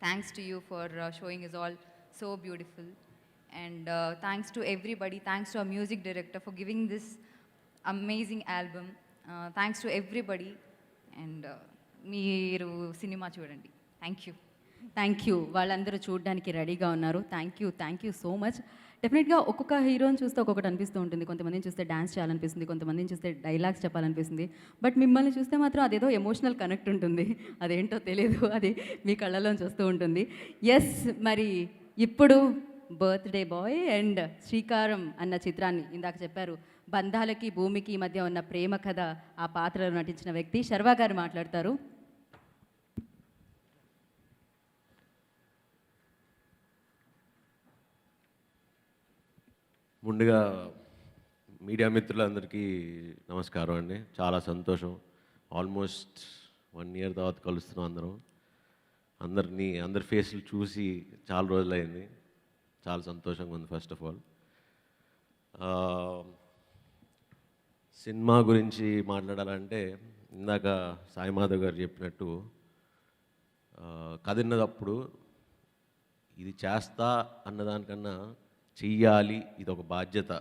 thanks to you for showing us all so beautiful. And thanks to everybody. Thanks to our music director for giving this amazing album. Thanks to everybody. And meeru cinema chudandi. Thank you.
Thank you. వాళ్ళందరూ చూడడానికి రెడీగా ఉన్నారు. Thank you so much. డెఫినెట్గా ఒక్కొక్క హీరోని చూస్తే ఒక్కొక్కటి అనిపిస్తూ ఉంటుంది. కొంతమందిని చూస్తే డ్యాన్స్ చేయాలనిపిస్తుంది, కొంతమందిని చూస్తే డైలాగ్స్ చెప్పాలనిపిస్తుంది. బట్ మిమ్మల్ని చూస్తే మాత్రం అదేదో ఎమోషనల్ కనెక్ట్ ఉంటుంది. అదేంటో తెలియదు, అది మీ కళ్ళలో చూస్తూ ఉంటుంది. ఎస్, మరి ఇప్పుడు బర్త్డే బాయ్ అండ్ శ్రీకారం అన్న చిత్రాన్ని ఇందాక చెప్పారు, బంధాలకి భూమికి మధ్య ఉన్న ప్రేమ కథ, ఆ పాత్రలో నటించిన వ్యక్తి శర్వా గారు మాట్లాడతారు.
ముందుగా మీడియా మిత్రులందరికీ నమస్కారం అండి. చాలా సంతోషం. ఆల్మోస్ట్ 1 year తర్వాత కలుస్తున్నాం అందరం. అందరి ఫేస్లు చూసి చాలా రోజులైంది. చాలా సంతోషంగా ఉంది. ఫస్ట్ ఆఫ్ ఆల్ సినిమా గురించి మాట్లాడాలంటే ఇందాక సాయి మాధవ్ గారు చెప్పినట్టు కథ విన్నప్పుడు ఇది చేస్తా అన్నదానికన్నా చెయ్యాలి, ఇది ఒక బాధ్యత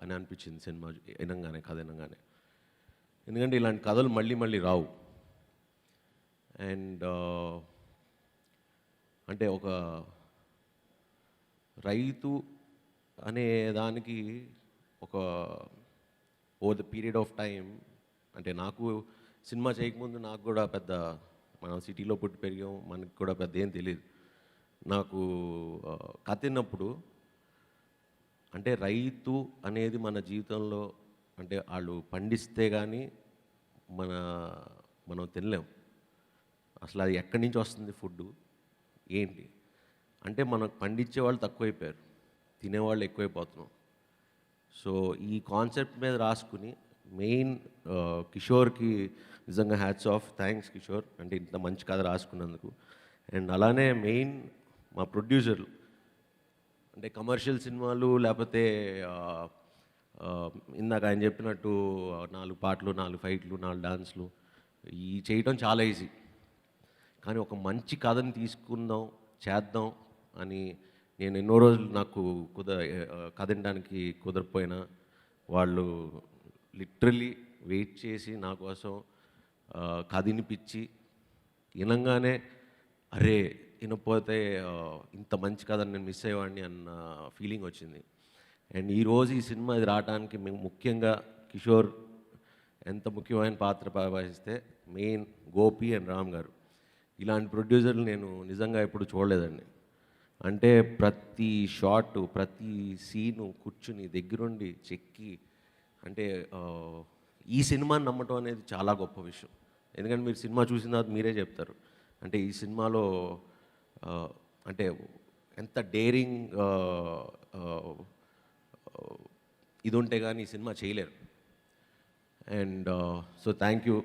అని అనిపించింది సినిమా వినంగానే, కథ వినంగానే. ఎందుకంటే ఇలాంటి కథలు మళ్ళీ మళ్ళీ రావు. అండ్ అంటే ఒక రైతు అనే దానికి ఒక over the period of time, అంటే నాకు సినిమా చేయకముందు నాకు కూడా పెద్ద, మనం సిటీలో పుట్టి పెరిగాం, మనకి కూడా పెద్ద ఏం తెలియదు. నాకు కథ విన్నప్పుడు అంటే రైతు అనేది మన జీవితంలో, అంటే వాళ్ళు పండిస్తే కానీ మనం తినలేం. అసలు అది ఎక్కడి నుంచి వస్తుంది ఫుడ్ ఏంటి అంటే, మనం పండించే వాళ్ళు తక్కువైపోయారు, తినేవాళ్ళు ఎక్కువైపోతున్నాం. సో ఈ కాన్సెప్ట్ మీద రాసుకుని మెయిన్ కిషోర్కి నిజంగా హ్యాట్స్ ఆఫ్, థ్యాంక్స్ కిషోర్, అంటే ఇంత మంచి కథ రాసుకున్నందుకు. అండ్ అలానే మెయిన్ మా ప్రొడ్యూసర్లు, అంటే కమర్షియల్ సినిమాలు లేకపోతే ఇందాక ఆయన చెప్పినట్టు 4 పాటలు, 4 ఫైట్లు, 4 డాన్స్లు ఈ చేయటం చాలా ఈజీ. కానీ ఒక మంచి కథని తీసుకుందాం, చేద్దాం అని నేను ఎన్నో రోజులు నాకు కథ వినడానికి కుదరపోయినా వాళ్ళు లిటరలీ వెయిట్ చేసి నా కోసం కథ వినిపించి, వినంగానే అరే వినకపోతే ఇంత మంచి కథ నేను మిస్ అయ్యేవాడిని అన్న ఫీలింగ్ వచ్చింది. అండ్ ఈరోజు ఈ సినిమా ఇది రావడానికి మేము ముఖ్యంగా కిషోర్ ఎంత ముఖ్యమైన పాత్ర వహిస్తే మెయిన్ గోపి అండ్ రామ్ గారు. ఇలాంటి ప్రొడ్యూసర్లు నేను నిజంగా ఎప్పుడు చూడలేదండి. అంటే ప్రతి షాటు, ప్రతి సీను కూర్చుని దగ్గరుండి చెక్కి అంటే ఈ సినిమాని నమ్మటం అనేది చాలా గొప్ప విషయం. ఎందుకంటే మీరు సినిమా చూసిన తర్వాత మీరే చెప్తారు. అంటే ఈ సినిమాలో అంటే ఎంత డేరింగ్ ఇది ఉంటే కానీ ఈ సినిమా చేయలేరు. And so thank you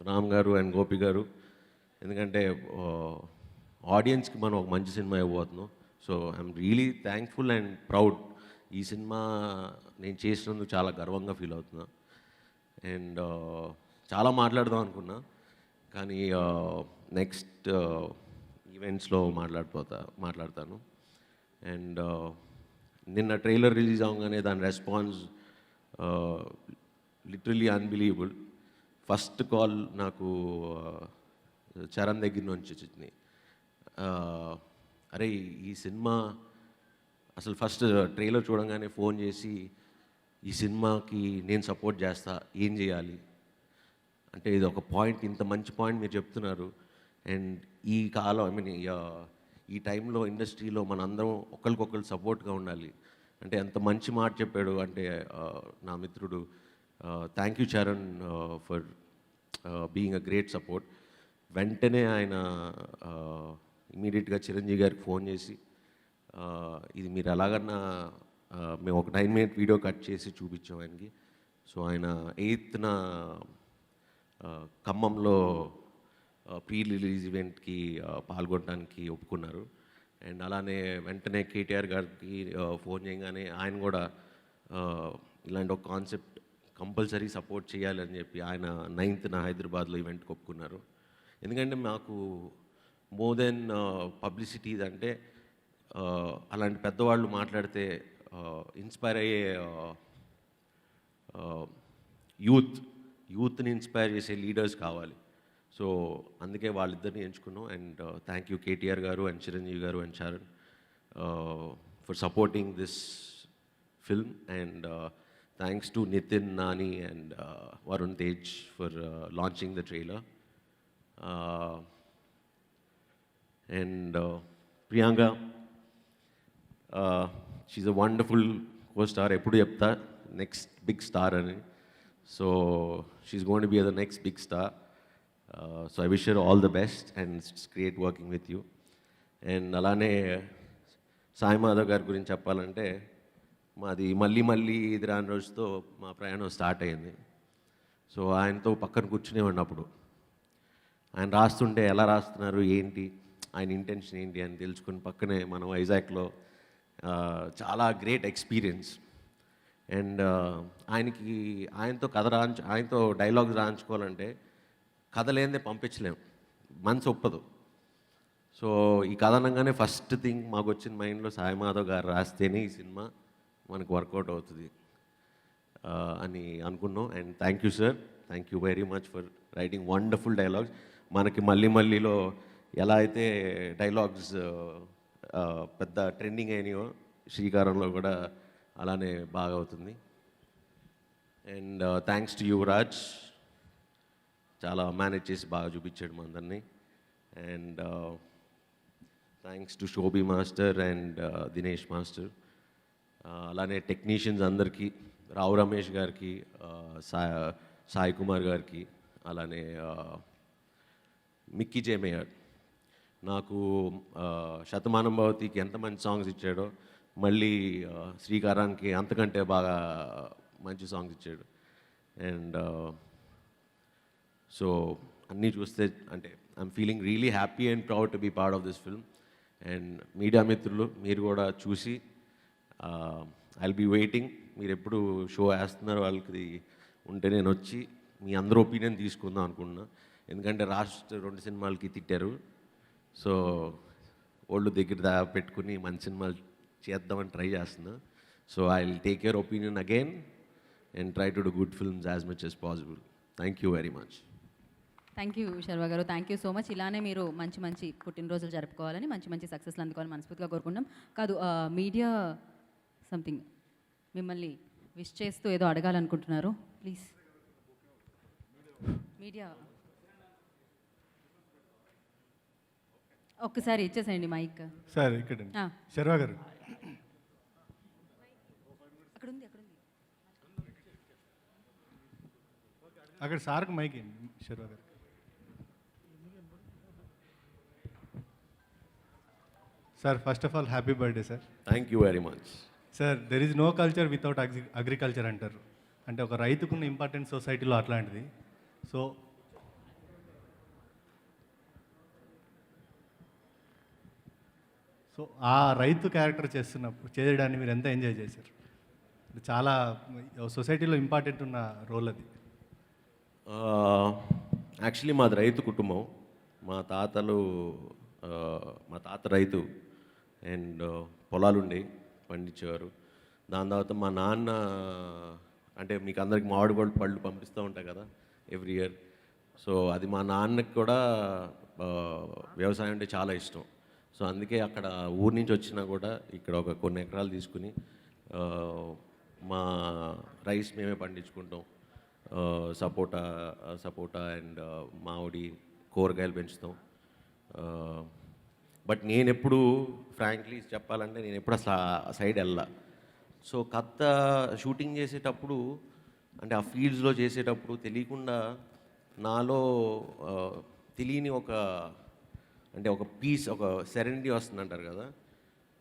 Ram గారు అండ్ గోపి గారు. ఎందుకంటే ఆడియన్స్కి మనం ఒక మంచి సినిమా ఇవ్వబోతున్నాం. So I'm really thankful and proud. ఈ సినిమా నేను చేసినందుకు చాలా గర్వంగా ఫీల్ అవుతున్నా. అండ్ చాలా మాట్లాడదాం అనుకున్నా, కానీ నెక్స్ట్ ఈవెంట్స్లో మాట్లాడతాను. అండ్ నిన్న ట్రైలర్ రిలీజ్ అవ్వగానే దాని response literally unbelievable. First call నాకు చరణ్ దగ్గర నుంచి వచ్చింది. అరే ఈ సినిమా అసలు ఫస్ట్ ట్రైలర్ చూడంగానే ఫోన్ చేసి ఈ సినిమాకి నేను సపోర్ట్ చేస్తా, ఏం చేయాలి అంటే ఇది ఒక పాయింట్, ఇంత మంచి పాయింట్ మీరు చెప్తున్నారు. అండ్ ఈ కాలం ఐ మీన్ ఈ టైంలో ఇండస్ట్రీలో మనందరం ఒకరికొకరు సపోర్ట్గా ఉండాలి అంటే ఎంత మంచి మాట చెప్పాడు అంటే నా మిత్రుడు. Thank you Charan for being a great support. వెంటనే ఆయన ఇమీడియట్గా చిరంజీవి గారికి ఫోన్ చేసి ఇది మీరు ఎలాగన్నా మేము ఒక 9-minute వీడియో కట్ చేసి చూపించాం ఆయనకి. సో ఆయన 8th ఖమ్మంలో ప్రీ రిలీజ్ ఈవెంట్కి పాల్గొనడానికి ఒప్పుకున్నారు. అండ్ అలానే వెంటనే కేటీఆర్ గారికి ఫోన్ చేయగానే ఆయన కూడా ఇలాంటి ఒక కాన్సెప్ట్ కంపల్సరీ సపోర్ట్ చేయాలని చెప్పి ఆయన 9th హైదరాబాద్లో ఈవెంట్కి ఒప్పుకున్నారు. ఎందుకంటే మాకు మోర్ దెన్ పబ్లిసిటీ అంటే అలాంటి పెద్దవాళ్ళు మాట్లాడితే ఇన్స్పైర్ అయ్యే యూత్ని ఇన్స్పైర్ చేసే లీడర్స్ కావాలి. సో అందుకే వాళ్ళిద్దరిని ఎంచుకున్నాం. అండ్ థ్యాంక్ యూ కేటీఆర్ గారు అండ్ చిరంజీవి గారు and Charan for supporting this film. And thanks to Nitin, Nani and Varun Tej for launching the trailer. And Priyanka, she's a wonderful co-star. ఎప్పుడు చెప్తా నెక్స్ట్ బిగ్ స్టార్ అని. So she's going to be the next big star. So I wish her all the best and it's great working with you. And అలానే సాయి మాధవ్ గారి గురించి చెప్పాలంటే మాది మళ్ళీ ఇది రాని రోజుతో మా ప్రయాణం స్టార్ట్ అయింది. సో ఆయనతో పక్కన కూర్చునేవాడిని. అప్పుడు ఆయన రాస్తుంటే ఎలా రాస్తున్నారు ఏంటి, ఆయన ఇంటెన్షన్ ఏంటి అని తెలుసుకుని పక్కనే మనం వైజాగ్లో చాలా గ్రేట్ ఎక్స్పీరియన్స్. అండ్ ఆయనతో డైలాగ్స్ రాయించుకోవాలంటే కథ లేనిదే పంపించలేము, మనసు ఒప్పదు. సో ఈ కథ అనగానే ఫస్ట్ థింగ్ మాకు వచ్చిన మైండ్లో సాయి మాధవ్ గారు రాస్తేనే ఈ సినిమా మనకు వర్కౌట్ అవుతుంది అని అనుకున్నాం. And thank you sir, thank you very much for writing wonderful dialogues. మనకి మళ్ళీలో ఎలా అయితే డైలాగ్స్ పెద్ద ట్రెండింగ్ అయినాయో శ్రీకారంలో కూడా అలానే బాగా అవుతుంది. అండ్ థ్యాంక్స్ టు యువరాజ్, చాలా మేనేజ్ చేసి బాగా చూపించాడు మా అందరినీ. And thanks to Sobhi master and Dinesh master. అలానే టెక్నీషియన్స్ అందరికీ, రావు రమేష్ గారికి, సాయి కుమార్ గారికి, అలానే మిక్కీ జే మేయర్. నాకు శతమానం భవతికి ఎంత మంచి సాంగ్స్ ఇచ్చాడో మళ్ళీ శ్రీకారానికి అంతకంటే బాగా మంచి సాంగ్స్ ఇచ్చాడు. అండ్ సో అన్నీ చూస్తే అంటే I'm feeling really happy and proud to be part of this film. And media మిత్రులు మీరు కూడా చూసి ఐ విల్ బీ వెయిటింగ్. మీరు ఎప్పుడు షో వేస్తున్నారు వాళ్ళకి ఉంటే నేను వచ్చి మీ అందరూ ఒపీనియన్ తీసుకుందాం అనుకుంటున్నా. ఎందుకంటే రాష్ట్ర 2 సినిమాలకి తిట్టారు. సో ఓళ్ళు దగ్గర పెట్టుకుని మంచి సినిమాలు చేద్దామని ట్రై చేస్తున్నా. So I will take your opinion again and try to do good films as much as possible. Thank you very much.
Thank you Sharwa గారు, థ్యాంక్ యూ సో మచ్. ఇలానే మీరు మంచి పుట్టినరోజులు జరుపుకోవాలని, మంచి సక్సెస్లు అందుకోవాలని మనస్ఫూర్తిగా కోరుకుంటాం. కాదు, మీడియా సంథింగ్ మిమ్మల్ని విష్ చేస్తూ ఏదో అడగాలనుకుంటున్నారు, ప్లీజ్. మీడియా ఒక్కసారి ఇచ్చేసేయండి మైక్.
సార్ ఇక్కడండి
ఆ.
శర్వా గారు.
అక్కడ ఉంది, అక్కడ ఉంది.
అక్కడ సార్కి మైక్ ఇవ్వండి శర్వా గారు. Sir first of all happy birthday sir.
Thank you very much.
Sir there is no culture without agriculture అంటారు. అంటే ఒక రైతుకున్న ఇంపార్టెన్స్ సొసైటీలో అట్లాంటిది. సో ఆ రైతు క్యారెక్టర్ చేయడాన్ని మీరు ఎంత ఎంజాయ్ చేశారు? చాలా సొసైటీలో ఇంపార్టెంట్ ఉన్న రోల్ అది.
యాక్చువల్లీ మాది రైతు కుటుంబం. మా తాత రైతు అండ్ పొలాలు ఉండేవి, పండించేవారు. దాని తర్వాత మా నాన్న అంటే మీకు అందరికి మామిడి పళ్ళు పంపిస్తూ ఉంటాయి కదా ఎవ్రీ ఇయర్. సో అది మా నాన్నకి కూడా వ్యవసాయం అంటే చాలా ఇష్టం. సో అందుకే అక్కడ ఊరి నుంచి వచ్చినా కూడా ఇక్కడ ఒక కొన్ని ఎకరాలు తీసుకుని మా రైస్ మేమే పండించుకుంటాం. సపోటా అండ్ మామిడి కూరగాయలు పెంచుతాం. బట్ నేను ఎప్పుడు ఫ్రాంక్లీ చెప్పాలంటే నేను ఎప్పుడు అసలు ఆ సైడ్ వెళ్ళా. సో కథ షూటింగ్ చేసేటప్పుడు అంటే ఆ ఫీల్డ్స్లో చేసేటప్పుడు తెలియకుండా నాలో తెలియని ఒక పీస్, ఒక సెరెనిటీ వస్తుంది అంటారు కదా.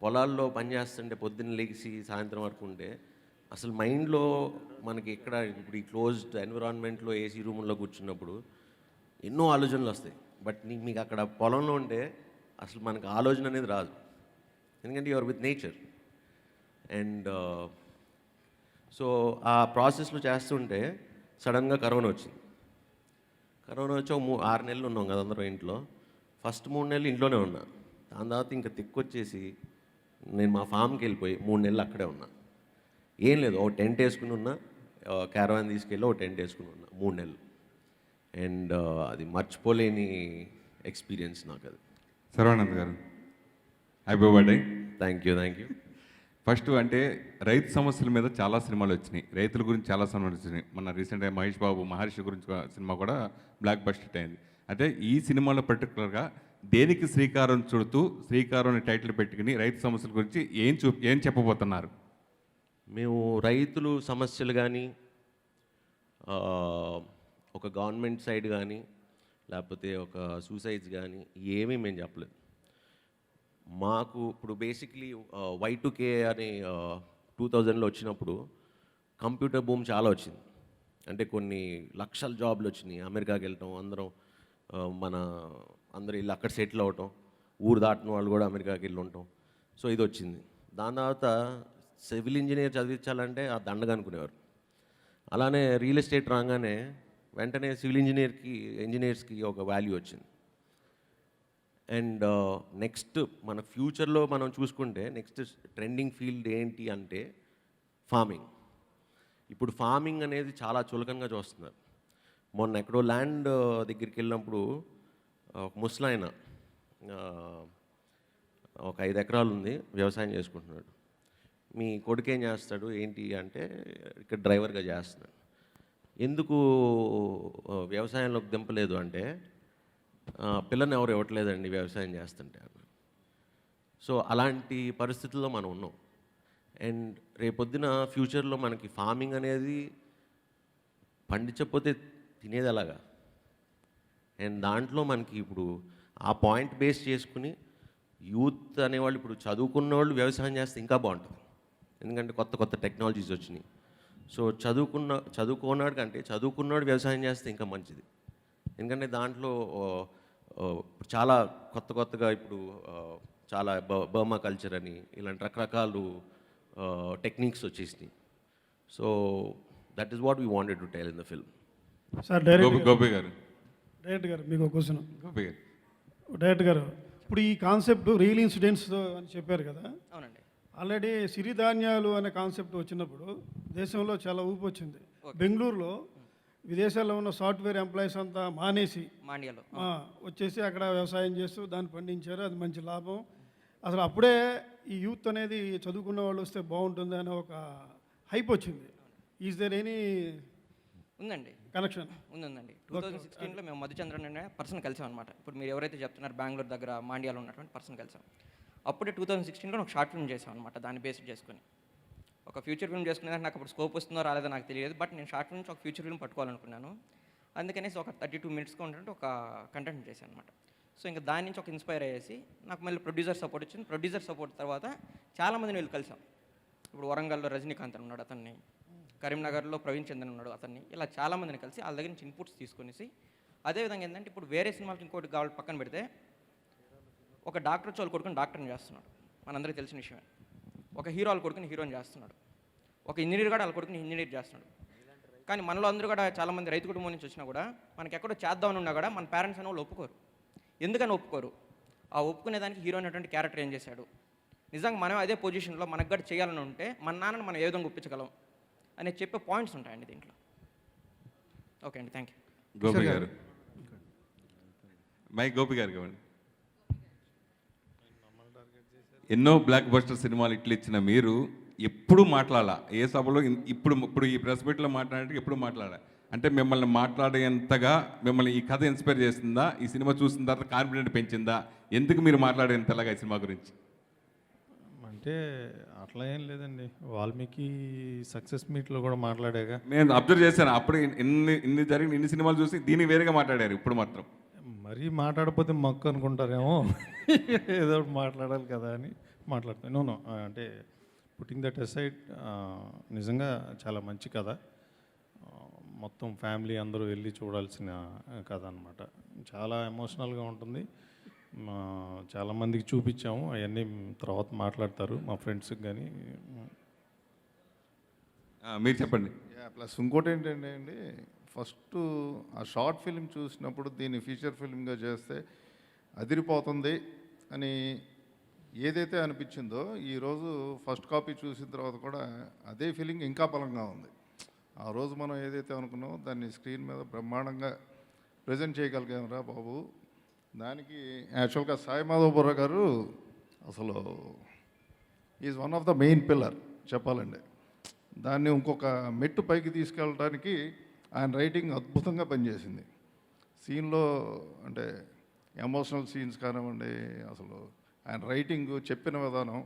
పొలాల్లో పనిచేస్తుంటే పొద్దున్న లేచి సాయంత్రం వరకు ఉంటే అసలు మైండ్లో మనకి ఇక్కడ ఇప్పుడు ఈ క్లోజ్డ్ ఎన్విరాన్మెంట్లో ఏసీ రూమ్లో కూర్చున్నప్పుడు ఎన్నో ఆలోచనలు వస్తాయి. బట్ మీకు అక్కడ పొలంలో ఉంటే అసలు మనకు ఆలోచన అనేది రాదు, ఎందుకంటే your with nature. And so ఆ ప్రాసెస్లో చేస్తుంటే సడన్గా కరోనా వచ్చింది. కరోనా వచ్చి ఒక 6 నెలలు ఉన్నాం కదా అందరం ఇంట్లో. ఫస్ట్ 3 నెలలు ఇంట్లోనే ఉన్నా. దాని తర్వాత ఇంకా తిక్కొచ్చేసి నేను మా ఫామ్కి వెళ్ళిపోయి 3 నెలలు అక్కడే ఉన్నా. ఏం లేదు, ఒక టెంట్ వేసుకుని ఉన్నా, క్యారవాన్ తీసుకెళ్ళి ఒక టెంట్ వేసుకుని ఉన్నా 3 నెలలు. అండ్ అది మర్చిపోలేని ఎక్స్పీరియన్స్ నాకు అది.
సర్వానంద్ గారు happy birthday.
Thank you.
First అంటే రైతు సమస్యల మీద చాలా సినిమాలు వచ్చినాయి, రైతుల గురించి చాలా సినిమాలు వచ్చినాయి. మన రీసెంట్గా మహేష్ బాబు మహర్షి గురించి సినిమా కూడా బ్లాక్ బస్టర్ అయింది. అంటే ఈ సినిమాలో పర్టికులర్గా దేనికి శ్రీకారం చుడుతూ శ్రీకారం అనే టైటిల్ పెట్టుకుని రైతు సమస్యల గురించి ఏం చెప్పబోతున్నారు?
మేము రైతులు సమస్యలు కానీ ఒక గవర్నమెంట్ సైడ్ కానీ లేకపోతే ఒక సూసైడ్స్ కానీ ఏమీ మేము చెప్పలేదు. మాకు ఇప్పుడు బేసిక్లీ Y2K అని 2000లో వచ్చినప్పుడు కంప్యూటర్ బూమ్ చాలా వచ్చింది. అంటే కొన్ని లక్షల జాబ్లు వచ్చినాయి. అమెరికాకి వెళ్ళటం, అందరూ వెళ్ళి అక్కడ సెటిల్ అవటం, ఊరు దాటిన వాళ్ళు కూడా అమెరికాకి వెళ్ళి ఉండటం. సో ఇది వచ్చింది. దాని తర్వాత సివిల్ ఇంజనీర్ చదివించాలంటే ఆ దండగా అనుకునేవారు. అలానే రియల్ ఎస్టేట్ రాగానే వెంటనే సివిల్ ఇంజనీర్స్కి ఒక వాల్యూ వచ్చింది. అండ్ నెక్స్ట్ మన ఫ్యూచర్లో మనం చూసుకుంటే నెక్స్ట్ ట్రెండింగ్ ఫీల్డ్ ఏంటి అంటే ఫార్మింగ్. ఇప్పుడు ఫార్మింగ్ అనేది చాలా చులకనగా చూస్తున్నారు. మొన్న ఎక్కడో ల్యాండ్ దగ్గరికి వెళ్ళినప్పుడు ఒక ముసలాయన ఒక 5 ఎకరాలు ఉంది, వ్యవసాయం చేసుకుంటున్నాడు. మీ కొడుకు ఏం చేస్తాడు ఏంటి అంటే ఇక్కడ డ్రైవర్గా చేస్తున్నాడు. ఎందుకు వ్యవసాయంలోకి దింపలేదు అంటే పిల్లని ఎవరు ఇవ్వట్లేదండి వ్యవసాయం చేస్తుంటే అన్నాడు. సో అలాంటి పరిస్థితుల్లో మనం ఉన్నాం. అండ్ రేపొద్దున ఫ్యూచర్లో మనకి ఫార్మింగ్ అనేది పండించకపోతే తినేది ఎలాగా. అండ్ దాంట్లో మనకి ఇప్పుడు ఆ పాయింట్ బేస్ చేసుకుని యూత్ అనేవాళ్ళు ఇప్పుడు చదువుకున్న వాళ్ళు వ్యవసాయం చేస్తే ఇంకా బాగుంటుంది, ఎందుకంటే కొత్త టెక్నాలజీస్ వచ్చినాయి. సో చదువుకున్నాడు కంటే చదువుకున్నాడు వ్యవసాయం చేస్తే ఇంకా మంచిది, ఎందుకంటే దాంట్లో చాలా కొత్తగా ఇప్పుడు చాలా బర్మా కల్చర్ అని ఇలాంటి రకరకాలు టెక్నిక్స్ వచ్చేసినాయి. So that is what we wanted to tell in the film.
Sir
Gopi గారు
మీకు ఒక క్వశ్చన్.
గోపి గారు
డైరెక్టర్ గారు, ఇప్పుడు ఈ కాన్సెప్ట్ రియల్ ఇన్సిడెంట్స్ అని చెప్పారు కదా.
అవునండి.
ఆల్రెడీ సిరిధాన్యాలు అనే కాన్సెప్ట్ వచ్చినప్పుడు దేశంలో చాలా ఊపు వచ్చింది. బెంగళూరులో విదేశాల్లో ఉన్న సాఫ్ట్వేర్ ఎంప్లాయీస్ అంతా మానేసి
మాండ్యాలో
వచ్చేసి అక్కడ వ్యవసాయం చేస్తూ దాన్ని పండించారు. అది మంచి లాభం. అసలు అప్పుడే ఈ యూత్ అనేది చదువుకున్న వాళ్ళు వస్తే బాగుంటుంది అనే ఒక హైప్ వచ్చింది. ఈజ్ దేర్ ఎనీ
ఉందండి,
కనెక్షన్?
ఉందండి. 2016లో మేము మధుచంద్రన్ అనే పర్సన్ కలిసాం అనమాట. ఇప్పుడు మీరు ఎవరైతే చెప్తున్నారు బెంగళూరు దగ్గర మాండ్యాలో ఉన్నటువంటి పర్సన్ కలిసాం. అప్పుడే 2016లో ఒక షార్ట్ ఫిల్మ్ చేసాం అనమాట, దాన్ని బేస్డ్ చేసుకుని. ఒక ఫ్యూచర్ ఫిల్మ్ చేసుకునేదానికి నాకు అప్పుడు స్కోప్ వస్తుందో రాలేదో నాకు తెలియదు, బట్ నేను షార్ట్ ఫిల్మ్ నుంచి ఒక ఫ్యూచర్ ఫిల్మ్ పట్టుకోవాలనుకున్నాను. అందుకనేసి ఒక 32 మినిట్స్గా ఉన్నట్టు ఒక కంటెంట్ చేశాను అనమాట. సో ఇంకా దాని నుంచి ఒక ఇన్స్పైర్ అయ్యేసి నాకు మళ్ళీ ప్రొడ్యూసర్ సపోర్ట్ వచ్చింది. ప్రొడ్యూసర్ సపోర్ట్ తర్వాత చాలామందిని వెళ్ళి కలిసాం. ఇప్పుడు వరంగల్లో రజనీకాంత్ అని ఉన్నాడు, అతన్ని. కరీంనగర్లో ప్రవీణ్ చంద్రన్ ఉన్నాడు, అతన్ని. ఇలా చాలామందిని కలిసి వాళ్ళ దగ్గర నుంచి ఇన్పుట్స్ తీసుకునేసి, అదేవిధంగా ఏంటంటే ఇప్పుడు వేరే సినిమాలకి ఇంకోటి కావాలి పక్కన పెడితే, ఒక డాక్టర్ చోలు కొడుకుని డాక్టర్ని చేస్తున్నాడు, మనందరికీ తెలిసిన విషయమే. ఒక హీరో వాళ్ళ కొడుకుని హీరోని చేస్తున్నాడు, ఒక ఇంజనీర్ కూడా వాళ్ళ కొడుకుని ఇంజనీర్ చేస్తున్నాడు. కానీ మనలో అందరూ కూడా చాలామంది రైతు కుటుంబం నుంచి వచ్చినా కూడా మనకి ఎక్కడో చేద్దామని ఉన్నా కూడా మన పేరెంట్స్ అనే వాళ్ళు ఒప్పుకోరు. ఎందుకని ఒప్పుకోరు? ఆ ఒప్పుకునేదానికి హీరో అనేటువంటి క్యారెక్టర్ ఏం చేశాడు, నిజంగా మనం అదే పొజిషన్లో మనకు కూడా చేయాలని ఉంటే మన నాన్నని మనం ఏ విధంగా ఒప్పించగలం అనే చెప్పే పాయింట్స్ ఉంటాయండి దీంట్లో. ఓకే అండి, థ్యాంక్ యూ.
గోపి గారు, గోపి గారు కావండి. ఎన్నో బ్లాక్ బస్టర్ సినిమాలు ఇట్లు ఇచ్చిన మీరు ఎప్పుడు మాట్లాడాల ఏ సభలో ఇప్పుడు ఈ ప్రెస్ మీట్లో మాట్లాడే ఎప్పుడు మాట్లాడా అంటే మిమ్మల్ని మాట్లాడేంతగా మిమ్మల్ని ఈ కథ ఇన్స్పైర్ చేస్తుందా, ఈ సినిమా చూసిన తర్వాత కాన్ఫిడెంట్ పెంచిందా, ఎందుకు మీరు మాట్లాడేంతలాగా ఈ సినిమా గురించి?
అంటే అట్లా ఏం లేదండి, వాల్మీకి సక్సెస్ మీట్లో కూడా మాట్లాడాక
నేను అబ్జర్వ్ చేశాను. అప్పుడు ఇన్ని జరిగిన ఇన్ని సినిమాలు చూసి దీన్ని వేరేగా మాట్లాడారు. ఇప్పుడు మాత్రం
మరీ మాట్లాడకపోతే మొక్క అనుకుంటారేమో, ఏదో ఒకటి మాట్లాడాలి కదా అని మాట్లాడుతాను. నో అంటే పుట్టింగ్ దట్ అసైడ్, నిజంగా చాలా మంచి కథ. మొత్తం ఫ్యామిలీ అందరూ వెళ్ళి చూడాల్సిన కథ అనమాట. చాలా ఎమోషనల్గా ఉంటుంది. చాలామందికి చూపించాము, అవన్నీ తర్వాత మాట్లాడతారు మా ఫ్రెండ్స్కి కానీ.
మీరు చెప్పండి.
ప్లస్ ఇంకోటి ఏంటంటే అండి, ఫస్ట్ ఆ షార్ట్ ఫిల్మ్ చూసినప్పుడు దీన్ని ఫీచర్ ఫిల్మ్గా చేస్తే అదిరిపోతుంది అని ఏదైతే అనిపించిందో, ఈరోజు ఫస్ట్ కాపీ చూసిన తర్వాత కూడా అదే ఫీలింగ్ ఇంకా బలంగా ఉంది. ఆ రోజు మనం ఏదైతే అనుకున్నామో దాన్ని స్క్రీన్ మీద బ్రహ్మాండంగా ప్రజెంట్ చేయగలిగారా బాబు. దానికి యాక్చువల్గా సాయి మాధవ్ బుర్ర గారు అసలు is one of the main pillar చెప్పాలండి. దాన్ని ఇంకొక మెట్టు పైకి తీసుకెళ్ళడానికి ఆయన రైటింగ్ అద్భుతంగా పనిచేసింది. సీన్లో అంటే ఎమోషనల్ సీన్స్ కానివ్వండి, అసలు ఆయన రైటింగ్ చెప్పిన విధానం